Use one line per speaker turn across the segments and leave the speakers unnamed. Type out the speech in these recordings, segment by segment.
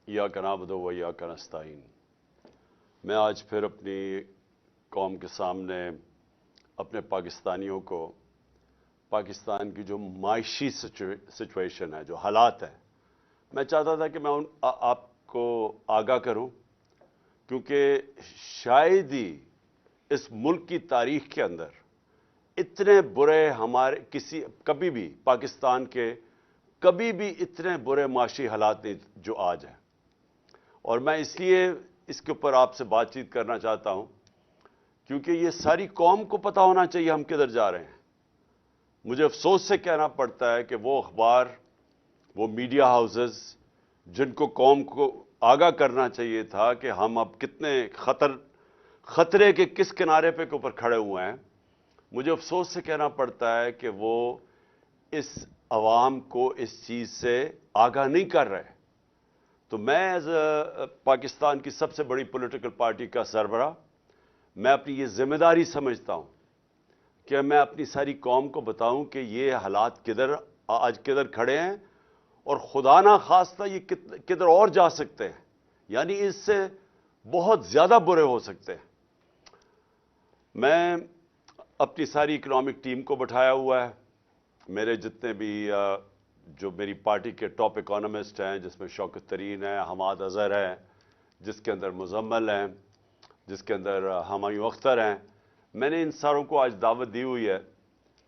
इय्याका नअबुदु व इय्याका नस्तईन। मैं आज फिर अपनी कौम के सामने अपने पाकिस्तानियों को पाकिस्तान की जो माशी सिचुएशन है, जो हालात हैं, मैं चाहता था कि मैं आपको आगाह करूं, क्योंकि शायद ही इस मुल्क की तारीख के अंदर इतने बुरे कभी भी पाकिस्तान के कभी भी इतने बुरे माशी हालात नहीं जो आज हैं। और मैं इसलिए इसके ऊपर आपसे बातचीत करना चाहता हूं क्योंकि ये सारी कौम को पता होना चाहिए हम किधर जा रहे हैं। मुझे अफसोस से कहना पड़ता है कि वो अखबार, वो मीडिया हाउसेस जिनको कौम को आगाह करना चाहिए था कि हम अब कितने खतरे के किस किनारे पे के ऊपर खड़े हुए हैं, मुझे अफसोस से कहना पड़ता है कि वो इस अवाम को इस चीज़ से आगाह नहीं कर रहे। तो मैं एज पाकिस्तान की सबसे बड़ी पॉलिटिकल पार्टी का सरबराह, मैं अपनी ये जिम्मेदारी समझता हूं कि मैं अपनी सारी कौम को बताऊं कि ये हालात आज किधर खड़े हैं और खुदा ना खास्ता ये किधर और जा सकते हैं, यानी इससे बहुत ज़्यादा बुरे हो सकते हैं। मैं अपनी सारी इकोनॉमिक टीम को बैठाया हुआ है, मेरे जितने भी जो मेरी पार्टी के टॉप इकोनॉमिस्ट हैं, जिसमें शौकत तरीन है, हमाद अजहर है, जिसके अंदर मुजम्मल हैं, जिसके अंदर हमायूं अख्तर हैं, मैंने इन सारों को आज दावत दी हुई है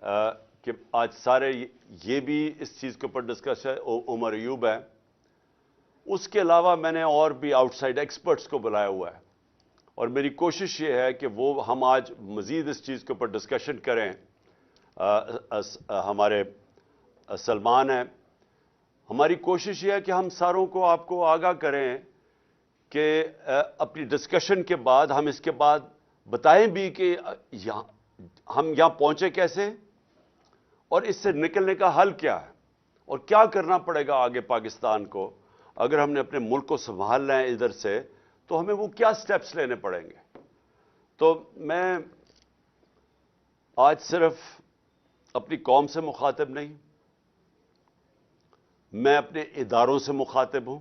कि आज सारे ये भी इस चीज़ के ऊपर डिस्कस है। उमर अयूब है, उसके अलावा मैंने और भी आउटसाइड एक्सपर्ट्स को बुलाया हुआ है और मेरी कोशिश ये है कि वो हम आज मज़ीद इस चीज़ के ऊपर डिस्कशन करें। हमारे सलमान है, हमारी कोशिश ये है कि हम सारों को आपको आगाह करें कि अपनी डिस्कशन के बाद हम इसके बाद बताएं भी कि हम यहाँ पहुँचे कैसे और इससे निकलने का हल क्या है और क्या करना पड़ेगा आगे पाकिस्तान को। अगर हमने अपने मुल्क को संभालना है इधर से, तो हमें वो क्या स्टेप्स लेने पड़ेंगे। तो मैं आज सिर्फ अपनी कौम से मुखातिब नहीं, मैं अपने इदारों से मुखातिब हूं,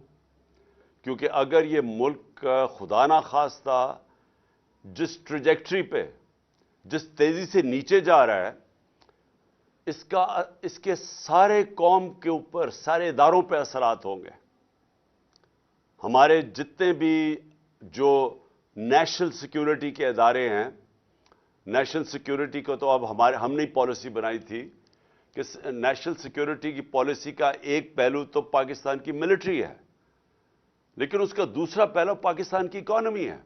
क्योंकि अगर ये मुल्क खुदा ना खास्ता जिस ट्रैजेक्टरी पे, जिस तेजी से नीचे जा रहा है, इसके सारे कौम के ऊपर, सारे इदारों पे असरात होंगे। हमारे जितने भी जो नेशनल सिक्योरिटी के इदारे हैं, नेशनल सिक्योरिटी को तो अब हमने ही पॉलिसी बनाई थी कि नेशनल सिक्योरिटी की पॉलिसी का एक पहलू तो पाकिस्तान की मिलिट्री है, लेकिन उसका दूसरा पहलू पाकिस्तान की इकोनॉमी है।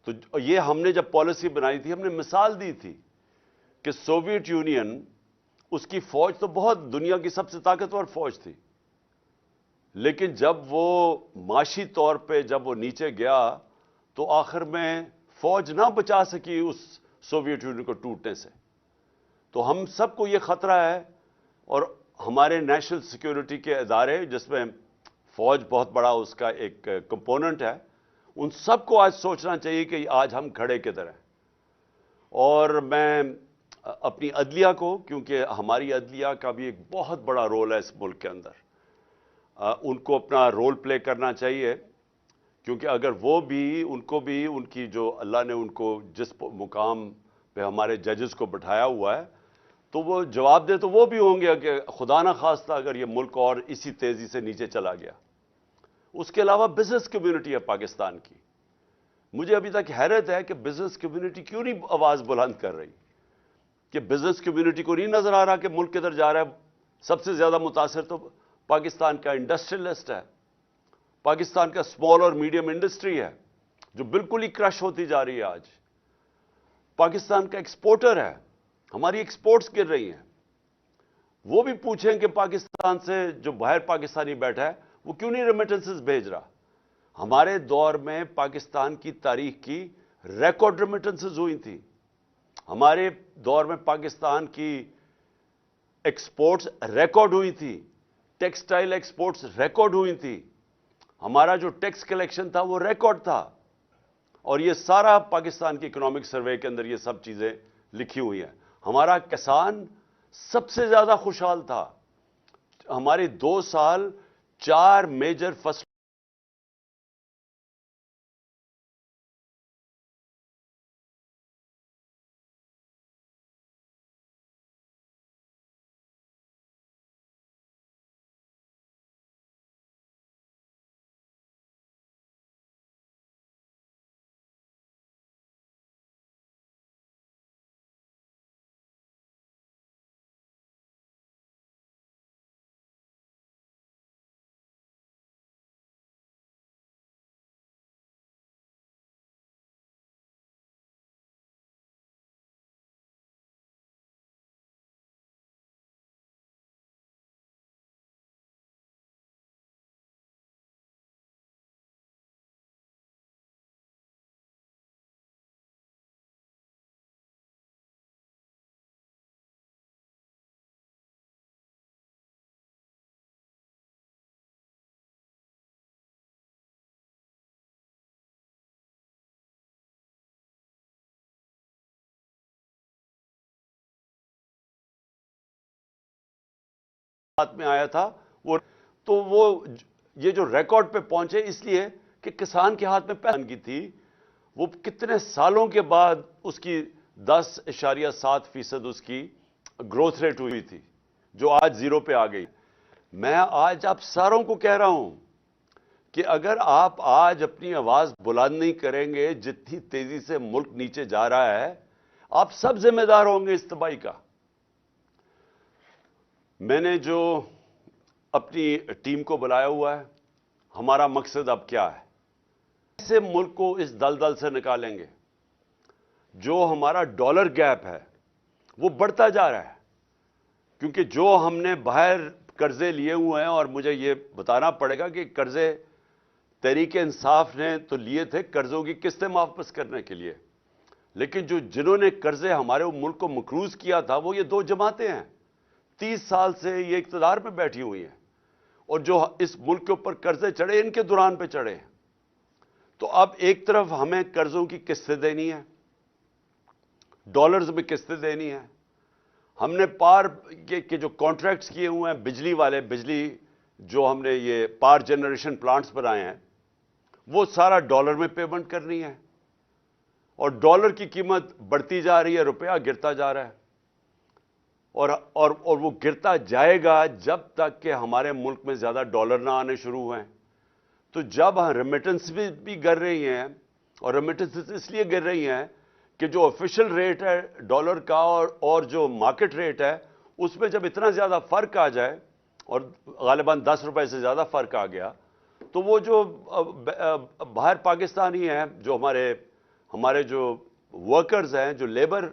तो ये हमने जब पॉलिसी बनाई थी, हमने मिसाल दी थी कि सोवियत यूनियन, उसकी फौज तो बहुत दुनिया की सबसे ताकतवर फौज थी, लेकिन जब वो माशी तौर पे जब वो नीचे गया तो आखिर में फौज ना बचा सकी उस सोवियत यूनियन को टूटने से। तो हम सबको ये खतरा है और हमारे नेशनल सिक्योरिटी के इदारे, जिसमें फौज बहुत बड़ा उसका एक कंपोनेंट है, उन सबको आज सोचना चाहिए कि आज हम खड़े किधर हैं। और मैं अपनी अदलिया को, क्योंकि हमारी अदलिया का भी एक बहुत बड़ा रोल है इस मुल्क के अंदर, उनको अपना रोल प्ले करना चाहिए, क्योंकि अगर उनको भी उनकी जो अल्लाह ने उनको जिस मुकाम पे हमारे जजेस को बिठाया हुआ है, तो वो जवाब दे तो वो भी होंगे कि खुदा ना खास्ता अगर ये मुल्क और इसी तेजी से नीचे चला गया। उसके अलावा बिजनेस कम्युनिटी है पाकिस्तान की, मुझे अभी तक हैरत है कि बिजनेस कम्युनिटी क्यों नहीं आवाज बुलंद कर रही, कि बिजनेस कम्युनिटी को नहीं नजर आ रहा कि मुल्क किधर जा रहा है। सबसे ज्यादा मुतासिर तो पाकिस्तान का इंडस्ट्रियलिस्ट है, पाकिस्तान का स्मॉल और मीडियम इंडस्ट्री है जो बिल्कुल ही क्रश होती जा रही है। आज पाकिस्तान का एक्सपोर्टर है, हमारी एक्सपोर्ट्स गिर रही हैं। वो भी पूछें कि पाकिस्तान से जो बाहर पाकिस्तानी बैठा है वो क्यों नहीं रेमिटेंसेस भेज रहा। हमारे दौर में पाकिस्तान की तारीख की रिकॉर्ड रेमिटेंसेस हुई थी, हमारे दौर में पाकिस्तान की एक्सपोर्ट्स रिकॉर्ड हुई थी, टेक्सटाइल एक्सपोर्ट्स रिकॉर्ड हुई थी, हमारा जो टैक्स कलेक्शन था वो रिकॉर्ड था। और ये सारा पाकिस्तान की इकोनॉमिक सर्वे के अंदर ये सब चीजें लिखी हुई हैं। हमारा किसान सबसे ज्यादा खुशहाल था, हमारे 2 साल 4 मेजर फसल हाथ में आया था वो, तो वो ये जो रिकॉर्ड पे पहुंचे इसलिए कि किसान के हाथ में पैसा की थी, वो कितने सालों के बाद उसकी 10.7% उसकी ग्रोथ रेट हुई थी, जो आज 0 पे आ गई। मैं आज आप सारों को कह रहा हूं कि अगर आप आज अपनी आवाज बुलंद नहीं करेंगे, जितनी तेजी से मुल्क नीचे जा रहा है, आप सब जिम्मेदार होंगे इस तबाही का। मैंने जो अपनी टीम को बुलाया हुआ है, हमारा मकसद अब क्या है? कैसे मुल्क को इस दलदल से निकालेंगे? जो हमारा डॉलर गैप है वो बढ़ता जा रहा है, क्योंकि जो हमने बाहर कर्जे लिए हुए हैं, और मुझे ये बताना पड़ेगा कि कर्जे तहरीक इंसाफ ने तो लिए थे कर्जों की किस्तें वापस करने के लिए, लेकिन जिन्होंने कर्जे हमारे मुल्क को मकरूज किया था वो ये 2 जमातें हैं। 30 साल से ये इख्तियार में बैठी हुई हैं, और जो इस मुल्क के ऊपर कर्जे चढ़े इनके दौरान पे चढ़े हैं। तो अब एक तरफ हमें कर्जों की किस्तें देनी है, डॉलर्स में किस्तें देनी है। हमने पार के जो कॉन्ट्रैक्ट्स किए हुए हैं बिजली वाले, बिजली जो हमने ये पावर जनरेशन प्लांट्स बनाए हैं, वो सारा डॉलर में पेमेंट करनी है, और डॉलर की कीमत बढ़ती जा रही है, रुपया गिरता जा रहा है, और वो गिरता जाएगा जब तक कि हमारे मुल्क में ज्यादा डॉलर ना आने शुरू हुए। तो जब रेमिटेंस भी गिर रही हैं, और रेमिटेंस इसलिए गिर रही हैं कि जो ऑफिशियल रेट है डॉलर का और जो मार्केट रेट है उसमें जब इतना ज्यादा फर्क आ जाए, और गालिबन 10 रुपए से ज्यादा फर्क आ गया, तो वो जो बाहर पाकिस्तानी हैं, जो हमारे जो वर्कर्स हैं, जो लेबर,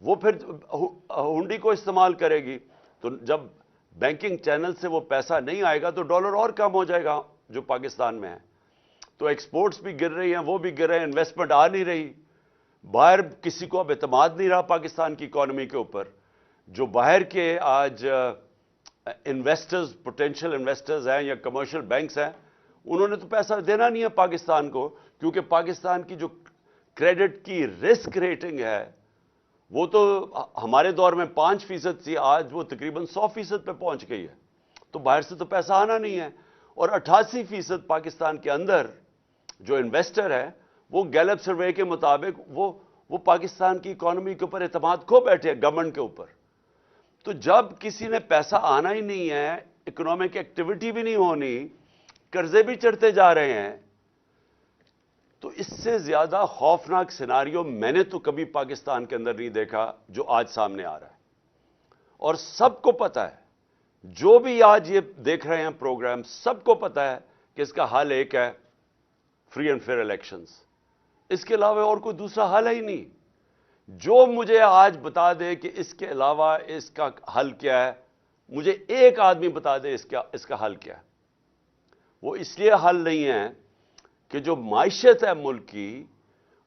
वो फिर हुंडी को इस्तेमाल करेगी। तो जब बैंकिंग चैनल से वो पैसा नहीं आएगा तो डॉलर और कम हो जाएगा जो पाकिस्तान में है। तो एक्सपोर्ट्स भी गिर रही हैं, वो भी गिर रहे हैं, इन्वेस्टमेंट आ नहीं रही, बाहर किसी को अब एतमाद नहीं रहा पाकिस्तान की इकोनॉमी के ऊपर। जो बाहर के आज इन्वेस्टर्स, पोटेंशियल इन्वेस्टर्स हैं या कमर्शियल बैंक्स हैं, उन्होंने तो पैसा देना नहीं है पाकिस्तान को, क्योंकि पाकिस्तान की जो क्रेडिट की रिस्क रेटिंग है वो तो हमारे दौर में 5% थी, आज वो तकरीबन 100% पे पहुंच गई है। तो बाहर से तो पैसा आना नहीं है, और 88% पाकिस्तान के अंदर जो इन्वेस्टर है वो गैलप सर्वे के मुताबिक वो पाकिस्तान की इकोनॉमी के ऊपर एतमाद खो बैठे हैं, गवर्नमेंट के ऊपर। तो जब किसी ने पैसा आना ही नहीं है, इकोनॉमिक एक्टिविटी भी नहीं होनी, कर्जे भी चढ़ते जा रहे हैं, तो इससे ज्यादा खौफनाक सिनारियो मैंने तो कभी पाकिस्तान के अंदर नहीं देखा जो आज सामने आ रहा है। और सबको पता है, जो भी आज ये देख रहे हैं प्रोग्राम, सबको पता है कि इसका हल एक है, फ्री एंड फेयर इलेक्शंस। इसके अलावा और कोई दूसरा हल है ही नहीं। जो मुझे आज बता दे कि इसके अलावा इसका हल क्या है, मुझे एक आदमी बता दे इसका हल क्या है। वो इसलिए हल नहीं है कि जो माइशत है मुल्क की,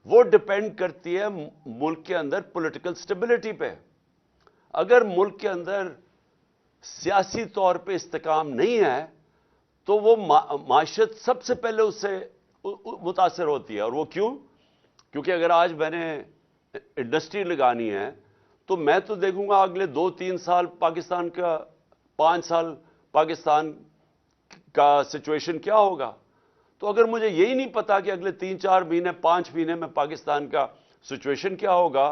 वो डिपेंड करती है मुल्क के अंदर पॉलिटिकल स्टेबिलिटी पे। अगर मुल्क के अंदर सियासी तौर पे इस्तेकाम नहीं है तो वो माइशत सबसे पहले उससे मुतासर होती है। और वो क्यों? क्योंकि अगर आज मैंने इंडस्ट्री लगानी है तो मैं तो देखूंगा अगले 2-3 साल पाकिस्तान का, 5 साल पाकिस्तान का सिचुएशन क्या होगा। तो अगर मुझे यही नहीं पता कि अगले 3-4 महीने, 5 महीने में पाकिस्तान का सिचुएशन क्या होगा,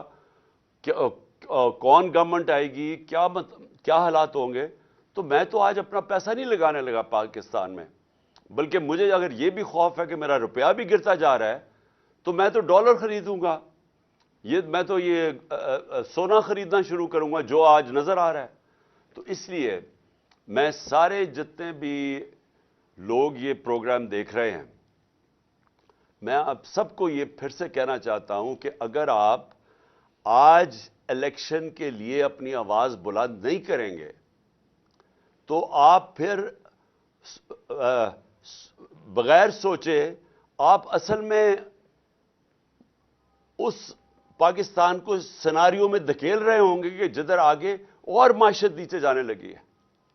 कौन गवर्नमेंट आएगी, क्या हालात होंगे, तो मैं तो आज अपना पैसा नहीं लगाने लगा पाकिस्तान में। बल्कि मुझे अगर यह भी खौफ है कि मेरा रुपया भी गिरता जा रहा है, तो मैं तो डॉलर खरीदूंगा, मैं तो सोना खरीदना शुरू करूंगा जो आज नजर आ रहा है। तो इसलिए मैं सारे जितने भी लोग ये प्रोग्राम देख रहे हैं, मैं आप सबको ये फिर से कहना चाहता हूं कि अगर आप आज इलेक्शन के लिए अपनी आवाज बुलंद नहीं करेंगे तो आप फिर बगैर सोचे आप असल में उस पाकिस्तान को सिनारियों में धकेल रहे होंगे कि जिधर आगे और माशियत नीचे जाने लगी है।